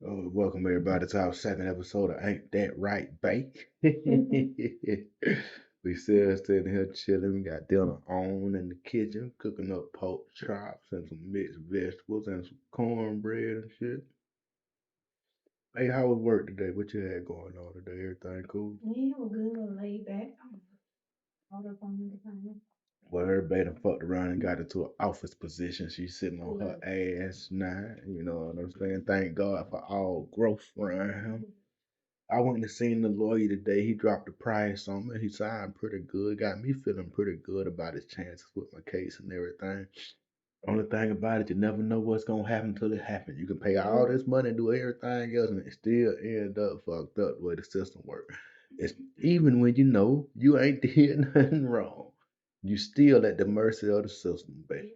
Welcome everybody to our second episode of Ain't That Right, Bake? We still sitting here chilling. We got dinner on in the kitchen, cooking up pork chops and some mixed vegetables and some cornbread and shit. Hey, how was work today? What you had going on today? Everything cool? Yeah, we're good. Laid back. All up on the time. Well, everybody done fucked around and got into an office position. She's sitting on her ass now. You know what I'm saying? Thank God for all growth around him. I went and seen the lawyer today. He dropped the price on me. He signed pretty good. Got me feeling pretty good about his chances with my case and everything. Only thing about it, you never know what's gonna happen till it happens. You can pay all this money and do everything else, and it still end up fucked up the way the system works. It's even when you know you ain't did nothing wrong, you still at the mercy of the system, baby.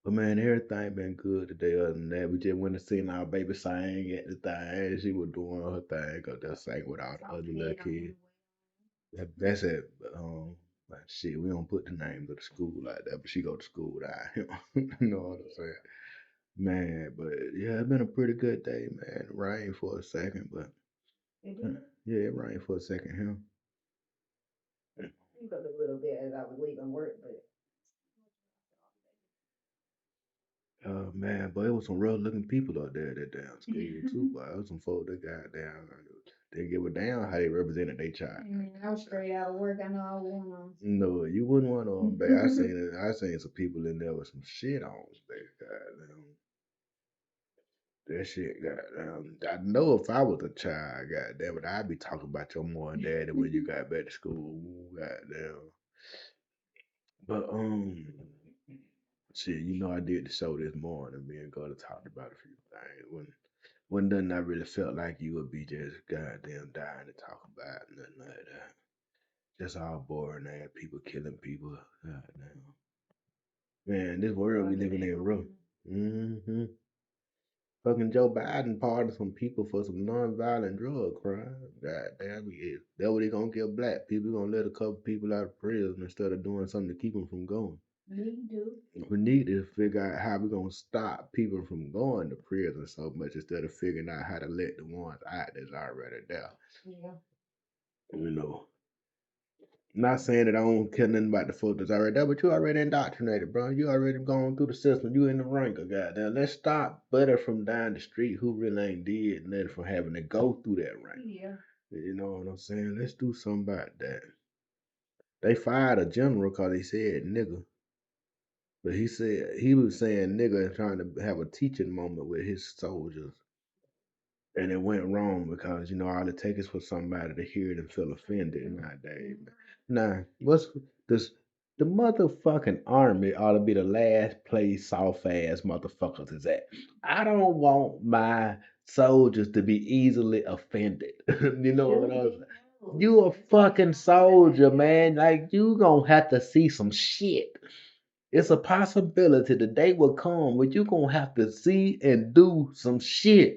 But man, everything been good today. Other than that, we just went and seen our baby sing at the thing. She was doing her thing, cause just sang with all the other little kids. That's it. Like shit, we don't put the names of the school like that, but she go to school without him. You know what I'm saying? Man, but yeah, it's been a pretty good day, man. It rained for a second, but yeah, it rained for a second here. A little bit as I was leaving work, but oh man, but it was some real looking people out there at that damn school too. But it was some folk that got down. They give a damn how they represented their child. I was straight out of work. I know I wouldn't want. No, you wouldn't want on, babe. I seen it. I seen some people in there with some shit on, babe. Goddamn, that shit. Goddamn, I know if I was a child, goddamn it, I'd be talking about your mom and daddy when you got back to school. Goddamn. But shit, you know I did the show this morning. Me and Gunna talked about a few things. When nothing I really felt like you would be just goddamn dying to talk about nothing like that. Just all boring ass people killing people. Goddamn. Man, this world we living in rough. Mm-hmm. Fucking Joe Biden pardoned some people for some non-violent drug crime. Goddamn, that what they gonna give black people? Gonna let a couple people out of prison instead of doing something to keep them from going. We need to figure out how we're gonna stop people from going to prison so much instead of figuring out how to let the ones out that's already there. Yeah. You know, not saying that I don't care nothing about the folks that's already there, but you already indoctrinated, bro. You already gone through the system. You in the rank of goddamn. Let's stop Butter from down the street who really ain't did nothing from having to go through that rank. Yeah. You know what I'm saying? Let's do something about that. They fired a general because he said nigga. But he said he was saying nigga and trying to have a teaching moment with his soldiers. And it went wrong because, you know, all it takes is for somebody to hear it and feel offended nowadays. Nah, what's this? The motherfucking army ought to be the last place soft ass motherfuckers is at. I don't want my soldiers to be easily offended. You know what I'm saying? You a fucking soldier, man. Like you gonna have to see some shit. It's a possibility the day will come where you gonna have to see and do some shit.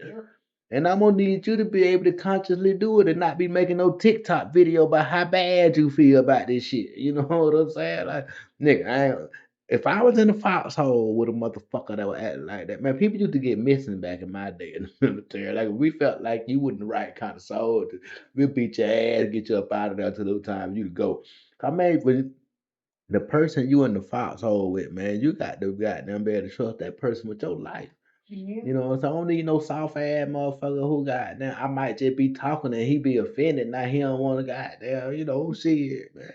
And I'm gonna need you to be able to consciously do it and not be making no TikTok video about how bad you feel about this shit. You know what I'm saying? Like, nigga, if I was in a foxhole with a motherfucker that would act like that, man, people used to get missing back in my day in the military. Like, if we felt like you wasn't the right kind of soldier, we'll beat your ass, get you up out of there till the time you to go. I mean, when the person you in the foxhole with, man, you got to goddamn be able to trust that person with your life. Yeah. You know what I'm saying? I don't need no soft ass motherfucker who goddamn I might just be talking and he be offended. Now he don't want to goddamn, you know, shit, man.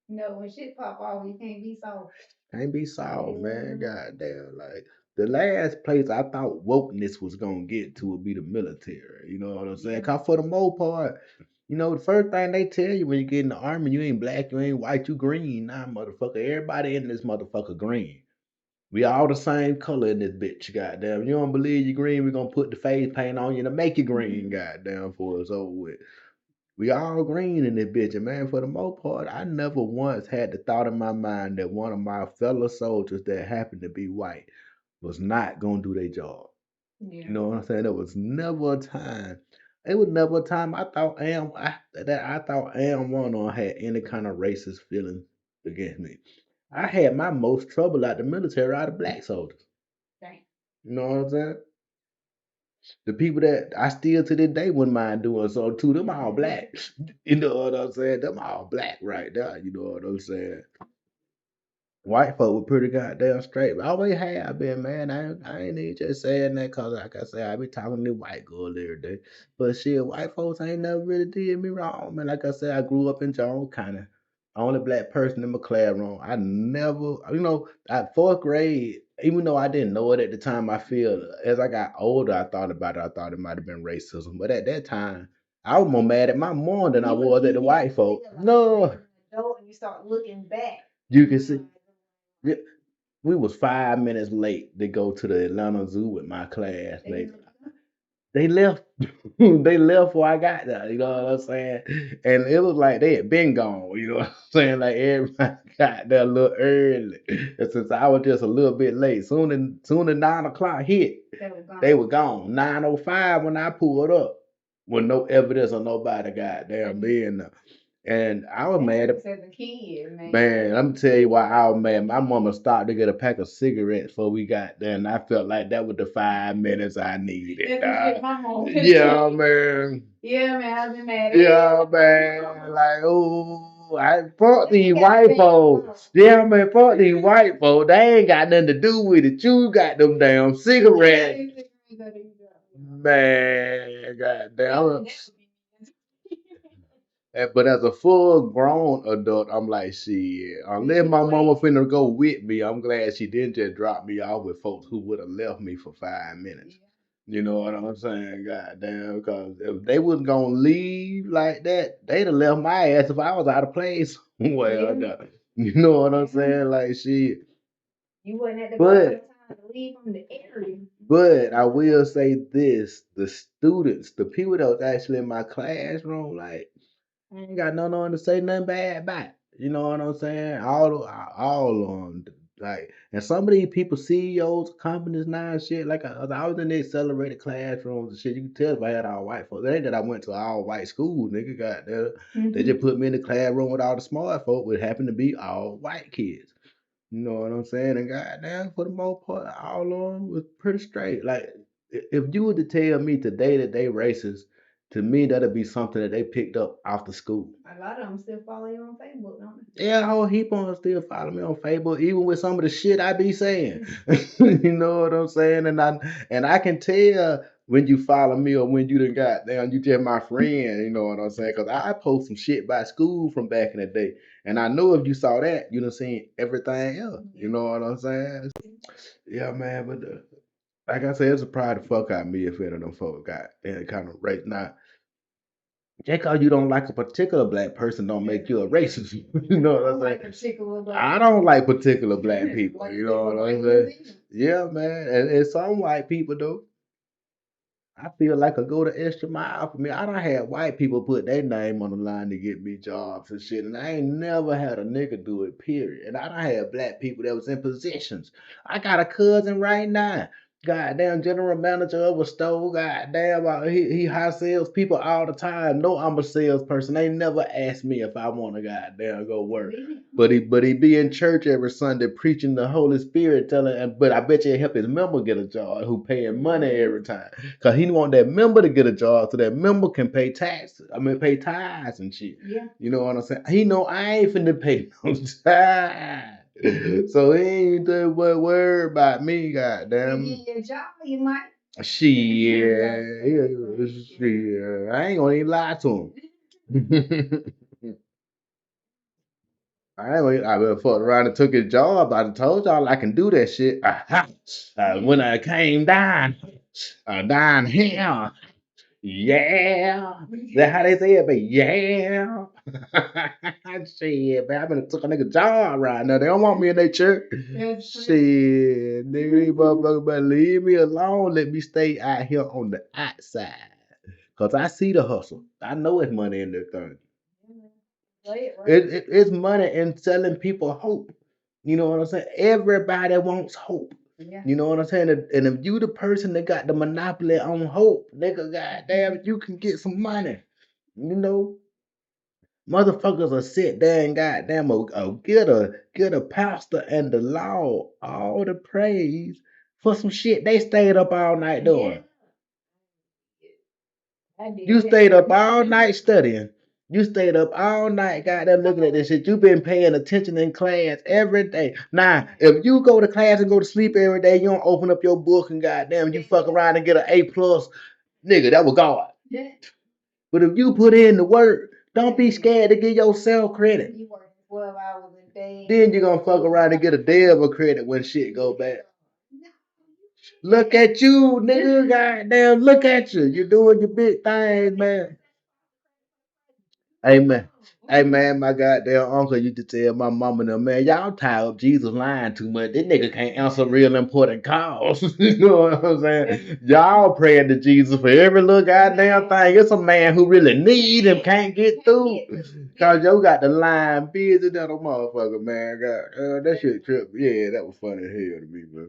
No, when shit pop off, you can't be soft. Can't be soft, man. Goddamn. Like the last place I thought wokeness was gonna get to would be the military. You know what I'm saying? Cause for the most part, you know, the first thing they tell you when you get in the army, you ain't black, you ain't white, you green. Nah, motherfucker. Everybody in this motherfucker green. We all the same color in this bitch, goddamn. You don't believe you green, we gonna put the face paint on you to make you green, goddamn, for us over with. We all green in this bitch, and man, for the most part, I never once had the thought in my mind that one of my fellow soldiers that happened to be white was not gonna do their job. Yeah. You know what I'm saying? There was never a time. It was never a time I thought Am one on had any kind of racist feeling against me. I had my most trouble out the military out of black soldiers. Dang. You know what I'm saying? The people that I still to this day wouldn't mind doing so too. Them all black. You know what I'm saying? Them all black right there. You know what I'm saying? White folk were pretty goddamn straight. But I always have been, man. I ain't even just saying that because, like I said, I be talking to white girl every day. But shit, white folks ain't never really did me wrong, man. Like I said, I grew up in Jones County. Only black person in my classroom. I never, at fourth grade, even though I didn't know it at the time, I feel as I got older, I thought about it. I thought it might have been racism. But at that time, I was more mad at my mom than I was at the white folk. No, you can see. Yeah, we was 5 minutes late to go to the Atlanta Zoo with my classmates. They left. They left before I got there. You know what I'm saying? And it was like they had been gone. You know what I'm saying? Like everybody got there a little early. And since I was just a little bit late, soon as 9 o'clock hit, they were gone. 9:05 when I pulled up, with no evidence of nobody goddamn being there. And I was mad at man. Let me tell you why I was mad. My mama stopped to get a pack of cigarettes before we got there, and I felt like that was the 5 minutes I needed. Yeah, man. Yeah, man. I've been mad. Yeah, man. Like, oh, I fuck these white folks. Yeah, man. Fuck these white folks. They ain't got nothing to do with it. You got them damn cigarettes. Man, goddamn. But as a full grown adult, I'm like, shit. Unless my mama finna go with me, I'm glad she didn't just drop me off with folks who would have left me for 5 minutes. You know what I'm saying? Goddamn, because if they wasn't gonna leave like that, they'd have left my ass if I was out of place somewhere. You know what I'm saying? Like shit. You wasn't at the but time to leave from the area. But I will say this: the students, the people that was actually in my classroom, like I ain't got nothing on to say nothing bad about it. You know what I'm saying? All on like, and some of these people, CEOs, companies now and shit. Like I was in the accelerated classrooms and shit. You can tell if I had all white folks. It ain't that I went to all white school, nigga. Got there. They just put me in the classroom with all the smart folk, which happened to be all white kids. You know what I'm saying? And goddamn, for the most part, all of them was pretty straight. Like, if you were to tell me today that they racist, to me that'd be something that they picked up after school. A lot of them still follow you on Facebook, don't they? Yeah, a whole heap of them still follow me on Facebook, even with some of the shit I be saying. You know what I'm saying? And I can tell when you follow me or when you done got down, you just my friend. You know what I'm saying? Because I post some shit by school from back in the day. And I know if you saw that, you done seen everything else. You know what I'm saying? Yeah, man. But like I said, it's a pride to fuck out me if any of them folks got any kind of race. Now, just because you don't like a particular black person don't make you a racist. You know what I'm saying? I don't like particular black people. You know what I'm saying? Yeah, man. And some white people though. I feel like I go the extra mile for me. I done had white people put their name on the line to get me jobs and shit, and I ain't never had a nigga do it, period. And I done had black people that was in positions. I got a cousin right now. Goddamn general manager of a store. Goddamn, he high sales people all the time. No, I'm a salesperson. They never asked me if I want to goddamn go work. But he be in church every Sunday preaching the Holy Spirit, telling. But I bet you help his member get a job who paying money every time, cause he want that member to get a job so that member can pay taxes. I mean, pay tithes and shit. Yeah. You know what I'm saying? He know I ain't finna pay no tithes. So he ain't doing what worry about me, goddamn. You get your job, you might. Shit, shit. I ain't gonna even lie to him. I ain't gonna, I been fucked around and took his job. I done told y'all I can do that shit. When I came down here, yeah. That's how they say it, but yeah. Shit, man, I been took a nigga job right now. They don't want me in their church. Shit, nigga, these motherfuckers better leave me alone. Let me stay out here on the outside. Cause I see the hustle. I know it's money in this thing. It's money in selling people hope. You know what I'm saying? Everybody wants hope. Yeah. You know what I'm saying? And if you the person that got the monopoly on hope, nigga, goddamn, you can get some money. You know, motherfuckers will sit there and goddamn get a pastor and the law all the praise for some shit they stayed up all night doing. You stayed up all night studying. You stayed up all night, goddamn, looking at this shit. You been paying attention in class every day. Now, if you go to class and go to sleep every day, you don't open up your book and goddamn, you fuck around and get an A plus, nigga, that was God. But if you put in the work, don't be scared to give yourself credit. Then you're gonna fuck around and get a devil credit when shit go bad. Look at you, nigga. Goddamn, look at you. You're doing your big things, man. Hey, man. Hey, man, my goddamn uncle used to tell my mama and them, man, y'all tired of Jesus lying too much. This nigga can't answer real important calls. You know what I'm saying? Y'all praying to Jesus for every little goddamn thing. It's a man who really need him, can't get through. Cause yo got the line busy than a motherfucker, man. God, that shit trip. Yeah, that was funny as hell to me, bro.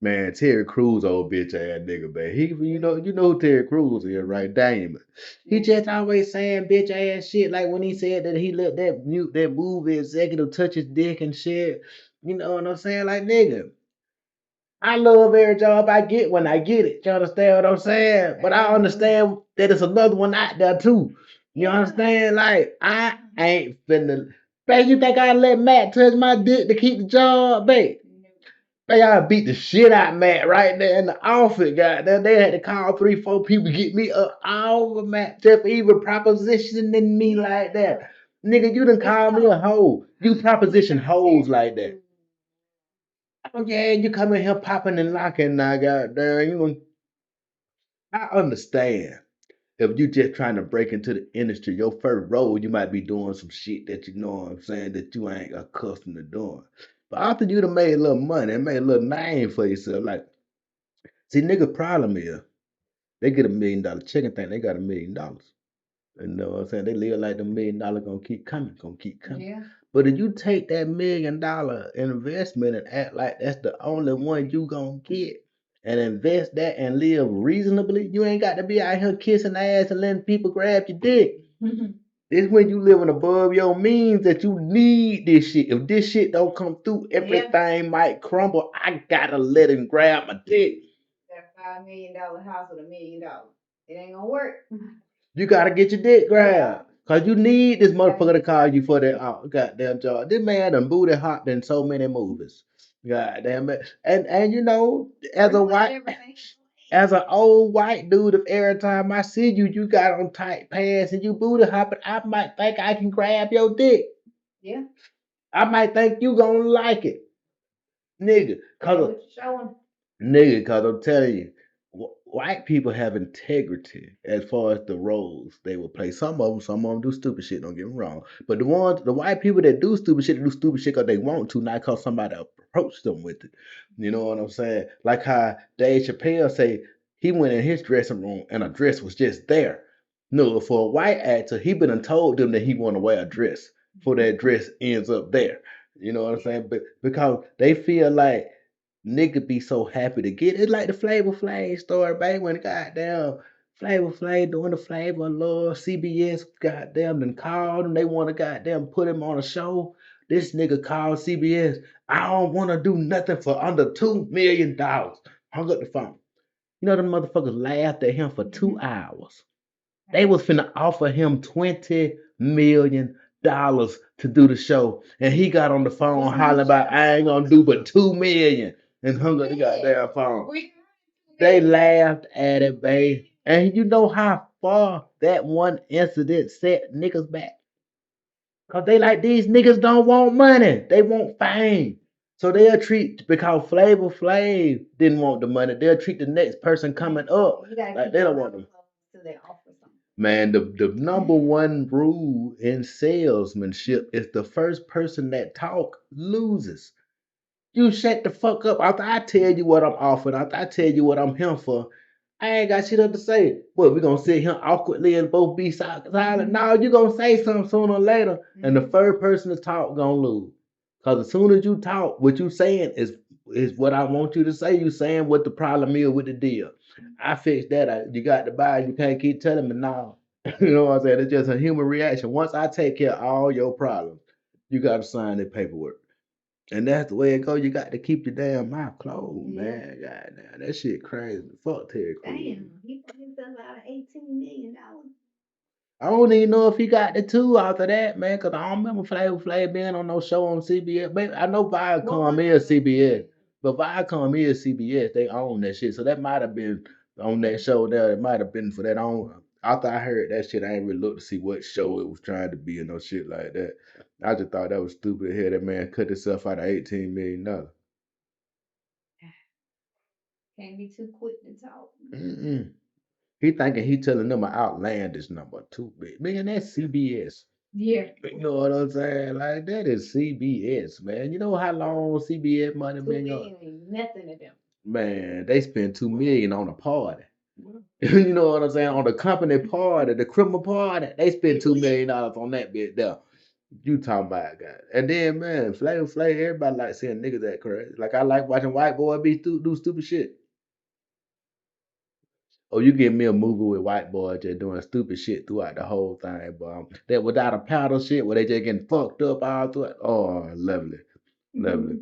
Man, Terry Crews, old bitch ass nigga, man. You know who Terry Crews is, right? Damon. He just always saying bitch ass shit. Like when he said that he let that movie executive touch his dick and shit. You know what I'm saying? Like nigga, I love every job I get when I get it. You understand what I'm saying? But I understand that it's another one out there too. You understand? Like I ain't finna. Babe, you think I let Matt touch my dick to keep the job, babe? They all beat the shit out of Matt right there in the office, goddamn. They had to call 3, 4 people to get me up all of Matt just for even propositioning me like that. Nigga, you done called me a hoe. You proposition hoes like that. Oh yeah, you come in here popping and locking now, goddamn. I understand. If you just trying to break into the industry, your first role, you might be doing some shit that you know what I'm saying that you ain't accustomed to doing. But after you done made a little money and made a little name for yourself, like, see, nigga, problem is they get $1 million check and think they got $1 million. You know what I'm saying? They live like the $1 million gonna keep coming, gonna keep coming. Yeah. But if you take that $1 million investment and act like that's the only one you gonna get and invest that and live reasonably, you ain't got to be out here kissing ass and letting people grab your dick. It's when you living above your means that you need this shit. If this shit don't come through, everything might crumble. I gotta let him grab my dick. That $5 million house with $1 million. It ain't gonna work. You gotta get your dick grabbed. Cause you need this motherfucker to call you for that goddamn job. This man done booty hopped in so many movies. Goddamn it. And you know, as an old white dude, if every time I see you, you got on tight pants and you booty hopping, I might think I can grab your dick. Yeah. I might think you gonna like it. Nigga. Cause I'm telling you, white people have integrity as far as the roles they will play. Some of them do stupid shit. Don't get me wrong, but the white people that do stupid shit, do stupid shit because they want to, not because somebody approached them with it. You know what I'm saying? Like how Dave Chappelle say he went in his dressing room and a dress was just there. No, for a white actor, he been and told them that he want to wear a dress. For that dress ends up there. You know what I'm saying? But because they feel like nigga be so happy to get it. It's like the Flavor Flav story, baby. When goddamn Flavor Flav doing the Flavor of Love, CBS goddamn and called him. They want to goddamn put him on a show. This nigga called CBS. I don't want to do nothing for under $2 million. Hung up the phone. You know them motherfuckers laughed at him for 2 hours. They was finna offer him $20 million to do the show, and he got on the phone hollering about I ain't gonna do but 2 million and hung up the goddamn phone. They laughed at it, babe. And you know how far that one incident set niggas back? Cause they like these niggas don't want money. They want fame. So they'll treat because Flavor Flav didn't want the money, they'll treat the next person coming up like they don't want them. Man, the number one rule in salesmanship is the first person that talk loses. You shut the fuck up after I tell you what I'm offering, after I tell you what I'm here for. I ain't got shit up to say. What, we gonna sit here awkwardly and both be silent? No, you gonna say something sooner or later, and the first person to talk gonna lose. Cause as soon as you talk, what you saying is what I want you to say. You saying what the problem is with the deal. I fixed that. You got to buy. You can't keep telling me no. You know what I'm saying? It's just a human reaction. Once I take care of all your problems, you got to sign the paperwork. And that's the way it goes. You got to keep your damn mouth closed, man. God damn, that shit crazy. Fuck Terry Crews. Damn, he put himself I don't even know if he got the two after that, man, because I don't remember Flavor Flav being on no show on CBS. But I know Viacom is CBS, but Viacom is CBS. They own that shit, so that might have been on that show there. It might have been for that. After I heard that shit, I ain't really looked to see what show it was trying to be or no shit like that. I just thought that was stupid to hear that man cut himself out of $18 million. Mm-mm. He thinking he telling them an outlandish number too big. Man, that's CBS. You know what I'm saying? Like that is CBS, man. You know how long CBS money been on? Man, they spent 2 million on a party. You know what I'm saying? On the company party, the criminal party, they spent $2 million on that bit there. You talking about guys. And then man, Flav, everybody like seeing niggas that crazy. Like I like watching white boy do stupid shit. Oh, you give me a movie with white boys just doing stupid shit throughout the whole thing, but that without a paddle shit where they just getting fucked up all through it. Oh, lovely, lovely.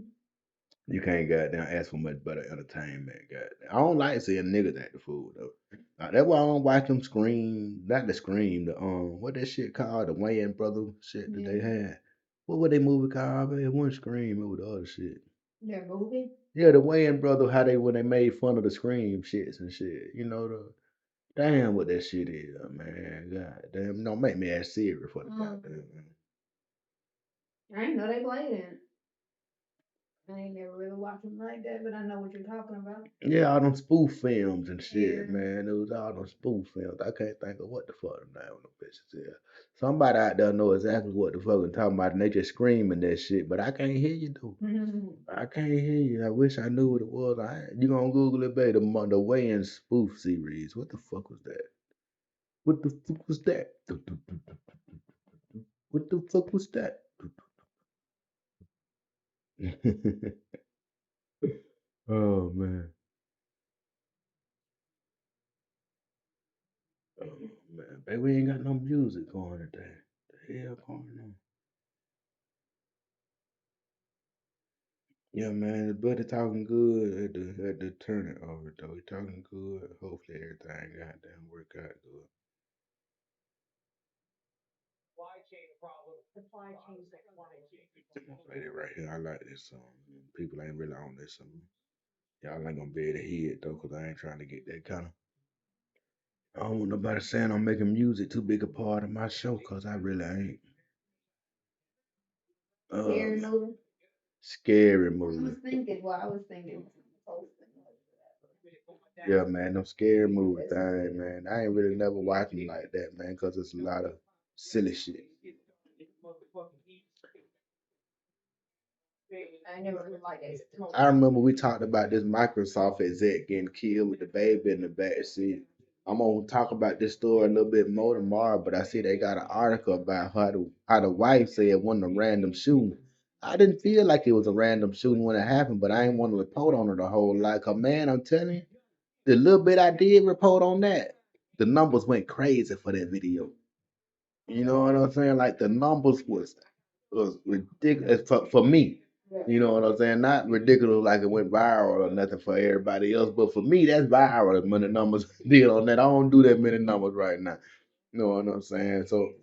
You can't goddamn ask for much better entertainment, goddamn. I don't like seeing niggas act the fool though. That's why I don't watch them scream, not the scream, the what that shit called, the Wayans brother shit that they had. What was they movie called? Man, it wasn't Scream, it was the other shit. Yeah, the Wayans brother, how they when they made fun of the Scream shits and shit. You know the damn what that shit is, man. God damn, don't make me ask Siri for the goddamn. Yeah, all them spoof films and shit, man. It was all them spoof films. I can't think of what the fuck the name of them bitches is. Somebody out there know exactly what the fuck I'm talking about, and they just screaming that shit, but I can't hear you though. I can't hear you. I wish I knew what it was. You gonna Google it, baby? The Wayans spoof series. What the fuck was that? What the fuck was that? What the fuck was that? Oh man. Oh man. Baby, we ain't got no music going today. The hell going on? Yeah, man, the buddy talking good at the turning over though. He talking good. Hopefully everything goddamn work out good. This lady right here, I like this song. People ain't really on this song. Y'all ain't gonna be able to hear it though, cause I ain't trying to get that kind of. I don't want nobody saying I'm making music too big a part of my show, cause I really ain't. Scary movie. Yeah, man, them scary movie thing, man. I ain't really never watched them like that, man, cause it's a lot of silly shit. I remember we talked about this Microsoft exec getting killed with the baby in the back seat. I'm gonna talk about this story a little bit more tomorrow, but I see they got an article about how the wife said it wasn't a random shooting. I didn't feel like it was a random shooting when it happened, but I ain't want to report on it a whole lot. Cause man, I'm telling you, the little bit I did report on that, the numbers went crazy for that video. You know what I'm saying? Like the numbers was ridiculous for me. You know what I'm saying? Not ridiculous like it went viral or nothing for everybody else, but for me, that's viral when the numbers did on that. I don't do that many numbers right now. You know what I'm saying? So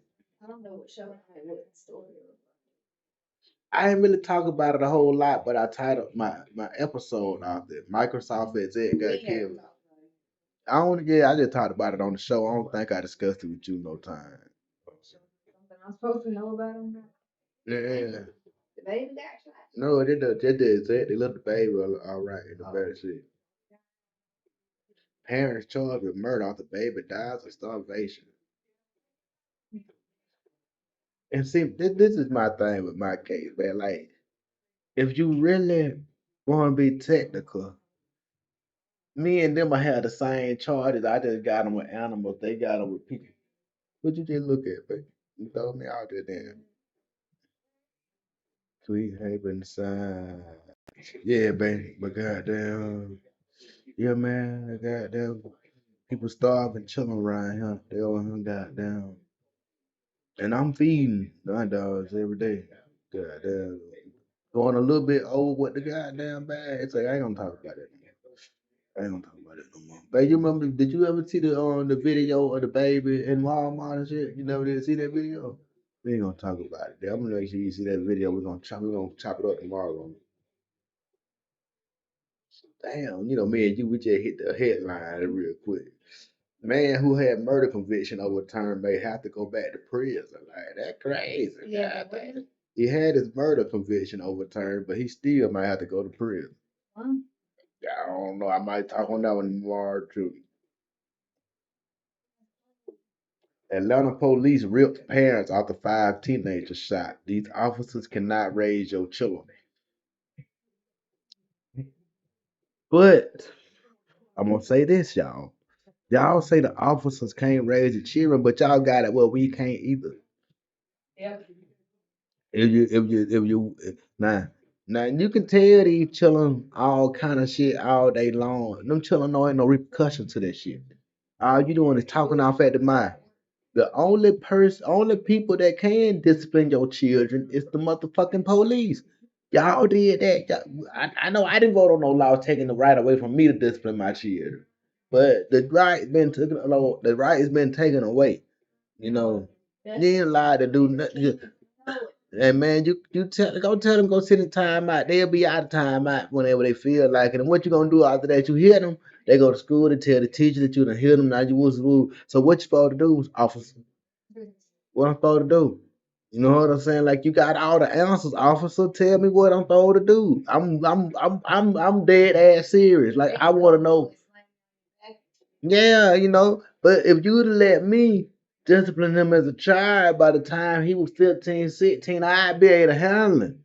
I ain't really talk about it a whole lot, but I titled my episode out there. Microsoft exec got killed. I don't yeah, I just talked about it on the show. I don't think I discussed it with you no time. Yeah. No, they did exec. They left the baby all right in the back seat. Parents charged with murder after baby dies of starvation. And see, this is my thing with my case, man. Like, if you really want to be technical, me and them will have the same charges. I just got them with animals. They got them with people. What you just look at, baby? You told me out there then. Sweet Haven side. Yeah, baby. But goddamn. Yeah, man. Goddamn. People starving, chilling around here. They over here, goddamn. And I'm feeding my dogs every day. Goddamn. Going a little bit over what the goddamn bag. It's like I ain't gonna talk about that. I ain't gonna talk about that no more. But you remember? Did you ever see the video of the baby in Walmart and shit? You never did see that video? We ain't gonna talk about it. I'm gonna make sure you see that video. We're gonna chop it up tomorrow. Damn, me and you, we just hit the headline real quick. Man who had murder conviction overturned may have to go back to prison. Like that crazy. Yeah, goddamn. He had his murder conviction overturned, but he still might have to go to prison. I don't know. I might talk on that one tomorrow too. Atlanta police ripped parents after five teenagers shot. These officers cannot raise your children. But I'm gonna say this, y'all. Y'all say the officers can't raise the children, but y'all got it. Well, we can't either. If you now you can tell these children all kind of shit all day long. Them children know ain't no repercussion to that shit. All you doing is talking off at the mind. Only people that can discipline your children is the motherfucking police. Y'all did that. I know I didn't vote on no law taking the right away from me to discipline my children, but the right has been taken away. You know, you ain't allowed to do nothing. And man, go tell them go sit in time out. They'll be out of time out whenever they feel like it. And what you gonna do after that? You hear them. They go to school to tell the teacher that you done hear them. Now you was rule. So what you supposed to do, officer? What I'm supposed to do? You know what I'm saying? Like you got all the answers, officer. Tell me what I'm supposed to do. I'm dead ass serious. Like I want to know. Yeah, But if you'd have let me discipline him as a child, by the time he was 15, 16, I'd be able to handle him.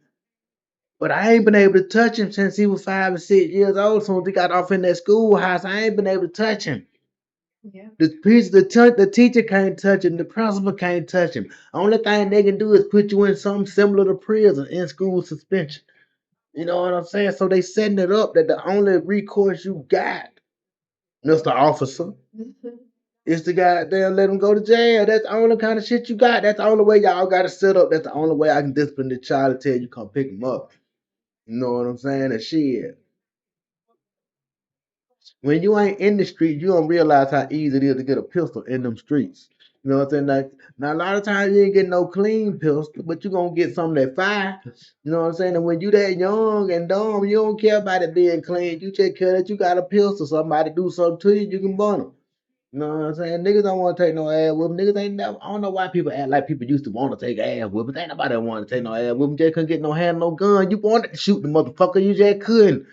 But I ain't been able to touch him since he was 5 or 6 years old. So he got off in that schoolhouse, I ain't been able to touch him. The teacher can't touch him. The principal can't touch him. Only thing they can do is put you in something similar to prison, in school suspension. You know what I'm saying? So they setting it up that the only recourse you got, Mr. Officer, is to goddamn let him go to jail. That's the only kind of shit you got. That's the only way y'all got to set up. That's the only way I can discipline the child and tell you come pick him up. You know what I'm saying? And shit. When you ain't in the street, you don't realize how easy it is to get a pistol in them streets. You know what I'm saying? Like, now a lot of times you ain't getting no clean pistol, but you gonna get some that fire. You know what I'm saying? And when you that young and dumb, you don't care about it being clean. You take care that you got a pistol. Somebody do something to you, you can burn them. You know what I'm saying? Niggas don't want to take no ass with them. Niggas ain't never. I don't know why people act like people used to want to take ass with them. Ain't nobody want to take no ass with them. Just couldn't get no hand, no gun. You wanted to shoot the motherfucker, you just couldn't.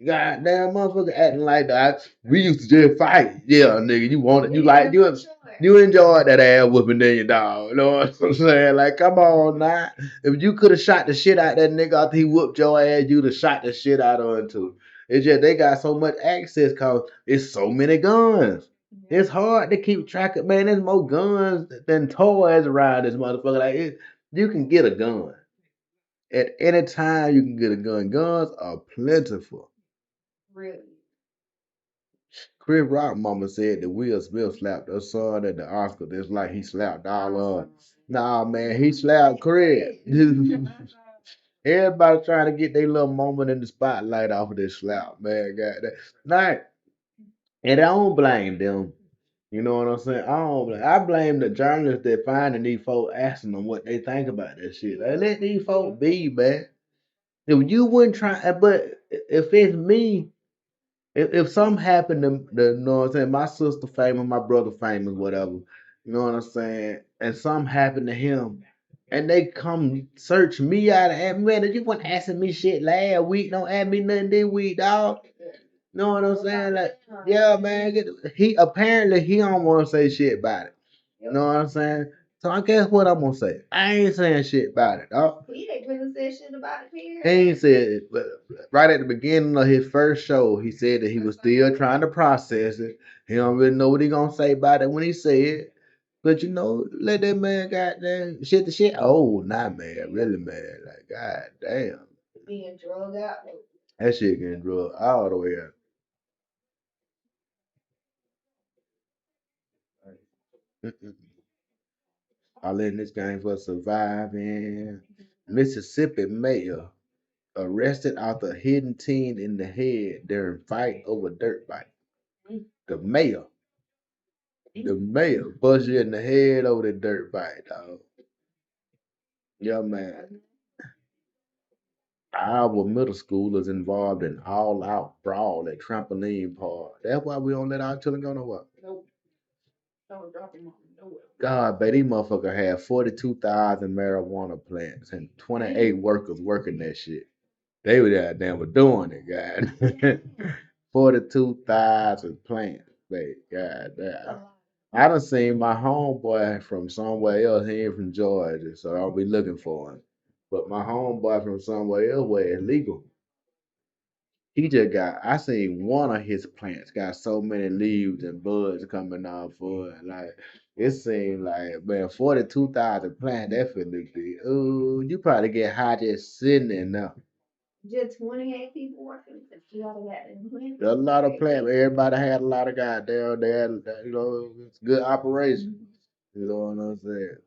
Goddamn motherfucker acting like that. We used to just fight. Yeah, nigga, you wanted, you enjoyed that ass whooping, then you dog. You know what I'm saying? Like, come on now. If you could have shot the shit out that nigga after he whooped your ass, you'd have shot the shit out of him too. It's just they got so much access cause it's so many guns. It's hard to keep track of, man. There's more guns than toys around this motherfucker. You can get a gun. At any time you can get a gun. Guns are plentiful. Chris Rock mama said that Will Smith slapped her son at the Oscar just like he slapped all of us. Nah, man, he slapped Chris. Everybody trying to get their little moment in the spotlight off of this slap, man. God, nah, and I don't blame them. You know what I'm saying? I blame the journalists that finding these folks asking them what they think about that shit. Like, let these folks be, man. If you wouldn't try, but if it's me, if something happened to, you know what I'm saying, my sister famous, my brother famous, whatever, you know what I'm saying, and something happened to him, and they come search me out and man, you wasn't asking me shit last week, don't ask me nothing this week, dog. You know what I'm saying? Like, yeah, man, he don't want to say shit about it. You know what I'm saying? So I guess what I'm gonna say. I ain't saying shit about it, dog. He ain't really said shit about it, period. He ain't said it, but right at the beginning of his first show, he said that he was still trying to process it. He don't really know what he gonna say about it when he say it. But let that man goddamn shit the shit. Oh, nah, man, really, man. Like, god damn. Being drugged out. That shit getting drugged all the way out. Mm-mm. All in this game for surviving. Mississippi mayor arrested after hitting teen in the head during fight over dirt bike. The mayor. The mayor bust you in the head over the dirt bike, dog. Yeah, man. Our middle schoolers involved in all out brawl at trampoline park. That's why we don't let our children go nowhere. God, baby, these motherfucker had 42,000 marijuana plants and 28 workers working that shit. They were that damn were doing it, God. 42,000 plants, baby. God damn. I done seen my homeboy from somewhere else. He ain't from Georgia, so I'll be looking for him. But my homeboy from somewhere else where it's legal. He just got, I seen one of his plants got so many leaves and buds coming off for it. Like, it seemed like, man, 42,000 plants, that feel look big. Ooh, you probably get high just sitting in there. Just 28 people working. A lot of plants. Everybody had a lot of goddamn, they had, it's good operation. You know what I'm saying?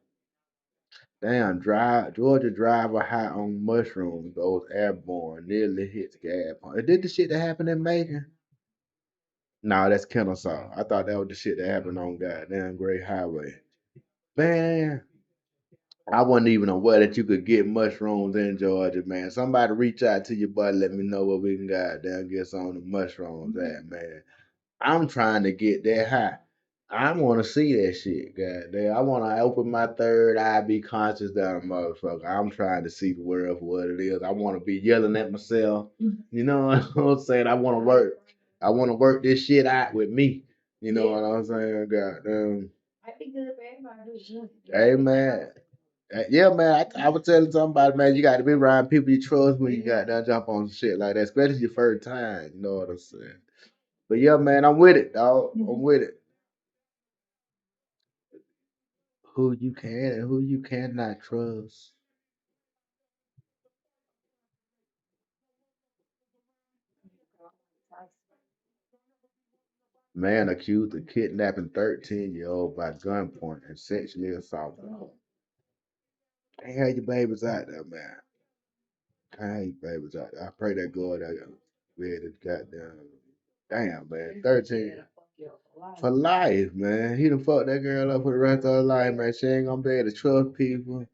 Damn, Georgia driver high on mushrooms goes airborne, nearly hits gas pump. Did the shit that happened in Macon? Nah, that's Kennesaw. I thought that was the shit that happened on goddamn Great Highway. Man, I wasn't even aware that you could get mushrooms in Georgia, man. Somebody reach out to your buddy, let me know where we can goddamn get some of the mushrooms at, man. I'm trying to get that high. I want to see that shit, goddamn. I want to open my third eye, be conscious that I'm a motherfucker. I'm trying to see the world for what it is. I want to be yelling at myself. You know what I'm saying? I want to work. I want to work this shit out with me. You know what I'm saying? Goddamn. Hey, man. Yeah, man. I was telling somebody, man, you got to be around people you trust when you got to jump on shit like that, especially your first time. You know what I'm saying? But yeah, man, I'm with it, dog. I'm with it. Who you can and who you cannot trust. Man accused of kidnapping 13-year-old by gunpoint and sexually assaulting her. Can't have your babies out there, man. Can't have your babies out there. I pray that God read this goddamn. Damn, man. 13 for life, man. He done fucked that girl up for the rest of her life, man. She ain't gonna be able to trust people.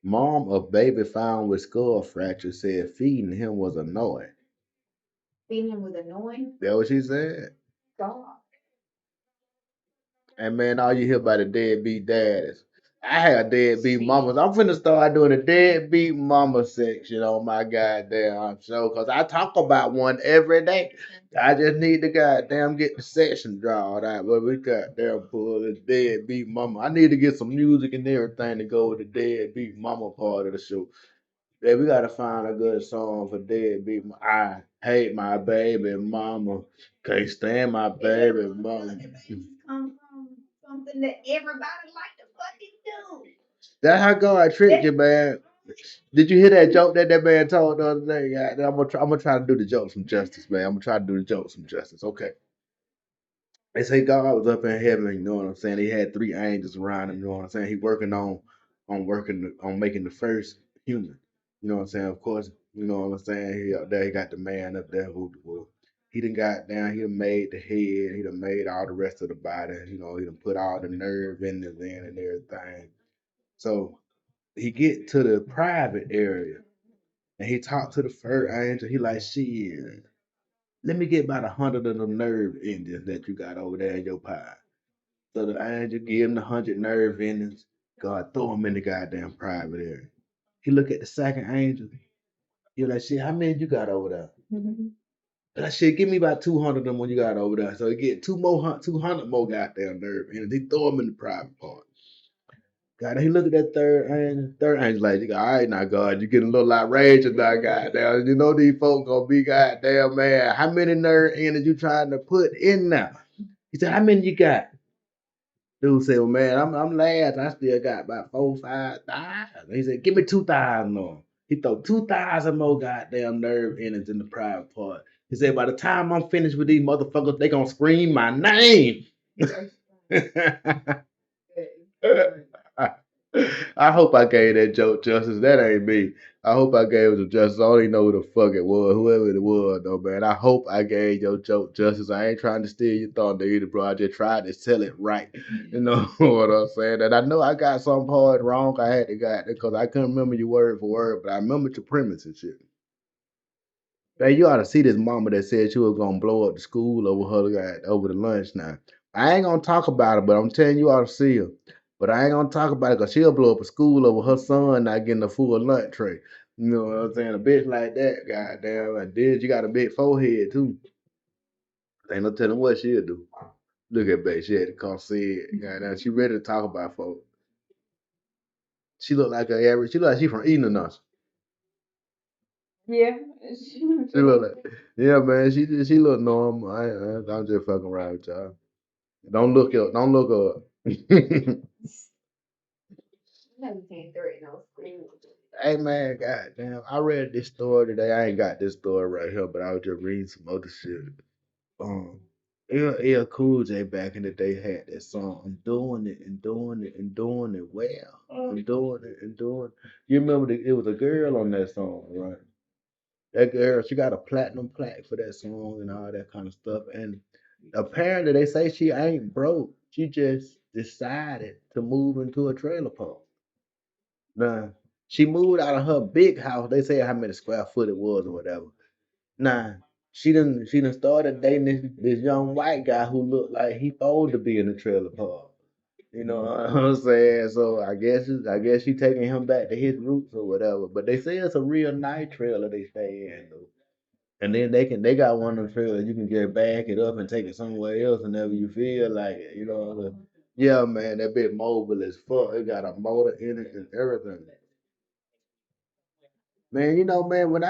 Mom of baby found with skull fracture said feeding him was annoying. Feeding him was annoying? That what she said? God. And man, all you hear about the deadbeat dads. I had deadbeat mamas. I'm finna start doing a deadbeat mama section on my goddamn show because I talk about one every day. I just need to goddamn get the section drawn out where we goddamn pull the deadbeat mama. I need to get some music and everything to go with the deadbeat mama part of the show. Yeah, we gotta find a good song for deadbeat. I hate my baby mama. Can't stand my baby mama. Come from something that everybody like to fucking do. That's how God tricked you, man. Did you hear that joke that man told the other day? Yeah, I'm gonna try to do the joke some justice, man. I'm gonna try to do the joke some justice. Okay. They say God was up in heaven, you know what I'm saying? He had three angels around him, you know what I'm saying? He working on making the first human. You know what I'm saying? Of course, you know what I'm saying? He up there, he got the man up there who he done got down, he done made the head, he done made all the rest of the body, he done put all the nerve in the in and everything. So he get to the private area and he talked to the first angel. He like, shit, let me get about 100 of them nerve engines that you got over there in your pie. So the angel give him the 100 nerve endings. God throw him in the goddamn private area. He look at the second angel. He like, shit, how many you got over there? Like, shit, give me about 200 of them when you got over there. So he get 200 more goddamn nerve endings. He throw him in the private part. God, he look at that third angel. Third angel like, all right now, God, you getting a little outrageous now, goddamn. You know these folks gonna be goddamn man. How many nerve endings you trying to put in there? He said, how many you got? Dude said, well, man, I'm last. I still got about 4, 5,000. He said, give me 2,000 more. He throw 2,000 more goddamn nerve endings in the private part. He said, by the time I'm finished with these motherfuckers, they gonna scream my name. I hope I gave that joke justice. That ain't me. I hope I gave it to justice. I don't even know who the fuck it was, whoever it was, though, man. I hope I gave your joke justice. I ain't trying to steal your thunder either, bro. I just tried to tell it right. You know what I'm saying? And I know I got some part wrong. I had to got it because I couldn't remember your word for word, but I remember your premise and shit. Man, you ought to see this mama that said she was gonna blow up the school over the lunch now. I ain't gonna talk about it, but I'm telling you, ought to see her. But I ain't gonna talk about it because she'll blow up a school over her son not getting a full lunch tray. You know what I'm saying? A bitch like that, goddamn. And then you got a big forehead too. Ain't no telling what she'll do. Look at baby, she had to come see it. Goddamn, she ready to talk about folks. She look like a average. She look like she from Eaton. Yeah. She look like, yeah, man. She look normal. I'm just fucking around with y'all. Don't look up. Don't look up. Hey man, goddamn! I read this story today. I ain't got this story right here, but I was just reading some other shit. Um, L Cool J back in the day had that song. I'm doing it and doing it and doing it well. I'm doing it and doing. You remember it was a girl on that song, right? That girl, she got a platinum plaque for that song and all that kind of stuff. And apparently, they say she ain't broke. She just decided to move into a trailer park. Now, she moved out of her big house. They say how many square foot it was or whatever. Nah, she done started dating this young white guy who looked like he supposed to be in the trailer park. You know what I'm saying? So I guess she taking him back to his roots or whatever. But they say it's a real nice trailer they stay in though. And then they got one of the trailers you can just back it up and take it somewhere else whenever you feel like it. You know. Yeah, man, that bit mobile as fuck. It got a motor in it and everything. Man, man, when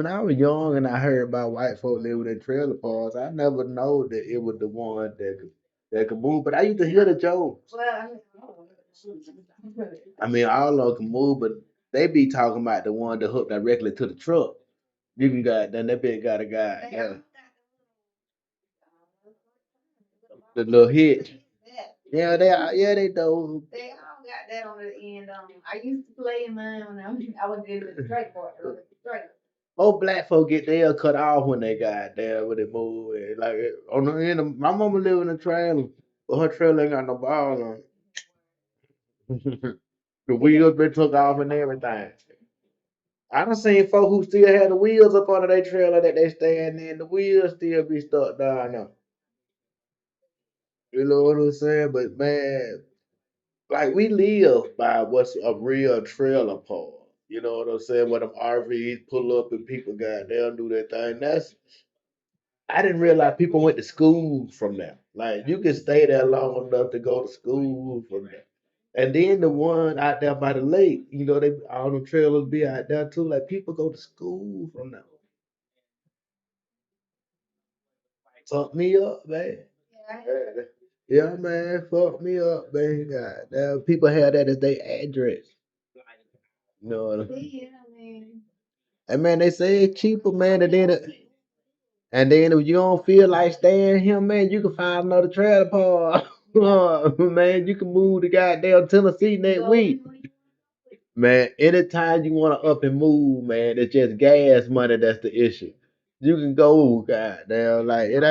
I was young and I heard about white folk living in trailer parks, I never know that it was the one that could move. But I used to hear the jokes. I mean, all of them can move, but they be talking about the one that hooked directly to the truck. You can got then that bit got a guy, yeah, the little hitch. Yeah, they do. Oh, black folk get their cut off when they got there when they move. And like on the end of my mama live in a trailer, but her trailer ain't got no ball on it. The wheels been took off and everything. I done seen folk who still had the wheels up under their trailer that they stand in. The wheels still be stuck down there. You know what I'm saying? But man, like we live by what's a real trailer park. You know what I'm saying? Where them RVs pull up and people got they'll do their thing. I didn't realize people went to school from there. Like you can stay there long enough to go to school from there. And then the one out there by the lake, they all the trailers be out there too. Like people go to school from there. Fuck me up, man. Yeah, yeah, man. Fuck me up, man. God damn, people have that as their address. You know what I mean? And man, they say it's cheaper, man. And then if you don't feel like staying here, man, you can find another trailer park. Man, you can move to goddamn Tennessee next week. Man, anytime you want to up and move, man, it's just gas money that's the issue. You can go, goddamn, like it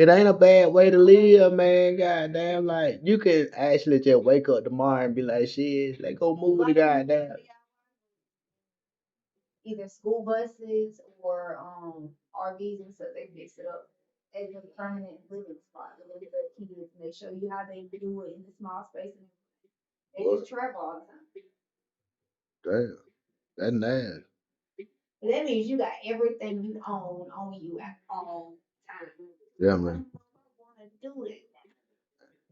ain't a bad way to live, man. Goddamn, like you can actually just wake up tomorrow and be like, shit, let go move the goddamn. Damn, that's nice. Yeah, man.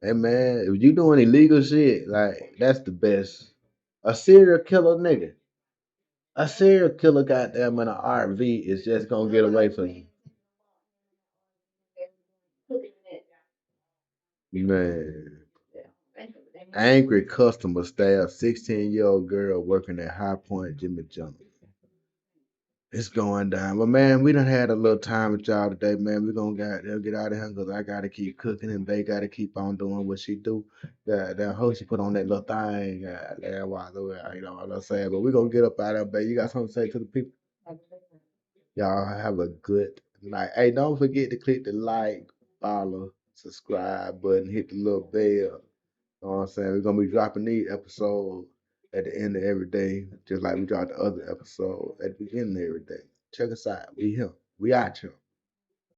Hey man, if you doing illegal shit, like that's the best. A serial killer nigga. A serial killer goddamn in an RV is just gonna get away from you. Man. Angry customer stab 16-year-old girl working at High Point Jimmy Johnson. It's going down. But man, we done had a little time with y'all today, man. We gonna get out of here because I gotta keep cooking and they gotta keep on doing what she do. That hoe she put on that little thing. There while you know what I'm saying. But we gonna get up out of there, babe. You got something to say to the people? Y'all have a good night. Hey, don't forget to click the like, follow, subscribe button, hit the little bell. You know what I'm saying? We're gonna be dropping these episodes at the end of every day, just like we dropped the other episode at the beginning of every day. Check us out. We here. We out here.